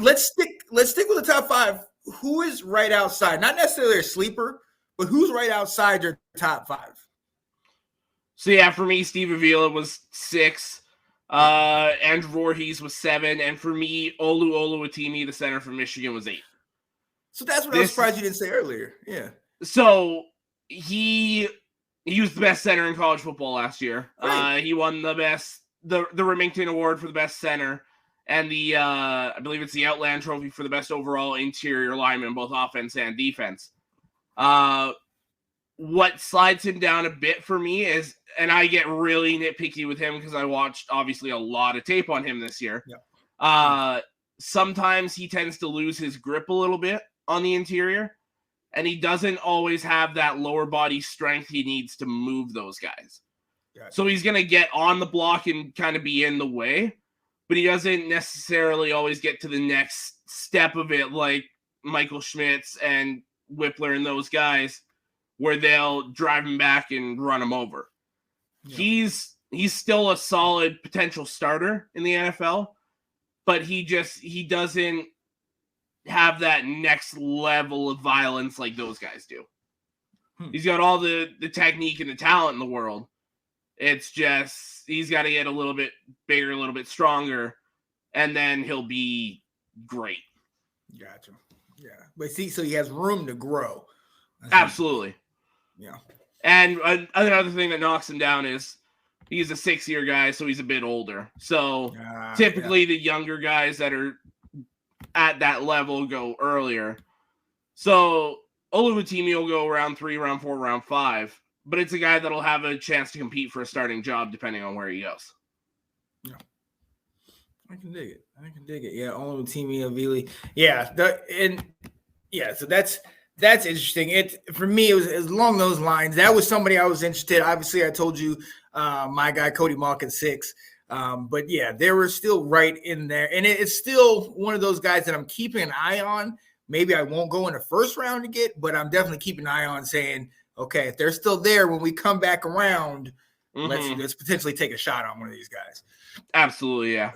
let's stick with the top 5. Who is right outside? Not necessarily a sleeper, but who's right outside your top 5? So yeah, for me, Steve Avila was 6. Andrew Voorhees was 7, and for me, Olu Oluwatimi, the center from Michigan, was 8. So that's what I was surprised you didn't say earlier. Yeah. So he was the best center in college football last year. Right. He won the Remington Award for the best center, and the I believe it's the Outland Trophy for the best overall interior lineman, both offense and defense. What slides him down a bit for me is, and I get really nitpicky with him because I watched obviously a lot of tape on him this year. Yeah. Sometimes he tends to lose his grip a little bit on the interior, and he doesn't always have that lower body strength he needs to move those guys. Gotcha. So he's going to get on the block and kind of be in the way, but he doesn't necessarily always get to the next step of it like Michael Schmitz and Whippler and those guys, where they'll drive him back and run him over. Yeah. He's still a solid potential starter in the NFL, but he doesn't have that next level of violence like those guys do. He's got all the technique and the talent in the world. It's just he's got to get a little bit bigger, a little bit stronger, and then he'll be great. Gotcha. Yeah. But see, so he has room to grow. Absolutely. Yeah. And another thing that knocks him down is he's a 6-year guy, so he's a bit older. So typically the younger guys that are at that level go earlier. So Oluwatimi will go round 3, round 4, round 5, but it's a guy that'll have a chance to compete for a starting job depending on where he goes. Yeah. I can dig it. Yeah, Oluwatimi, Avili. Yeah. So that's interesting. For me, it was along those lines. That was somebody I was interested. Obviously, I told you my guy Cody Malk at 6. But yeah, they were still right in there. And it's still one of those guys that I'm keeping an eye on. Maybe I won't go in the first round to get, but I'm definitely keeping an eye on saying, okay, if they're still there when we come back around, let's potentially take a shot on one of these guys. Absolutely, yeah.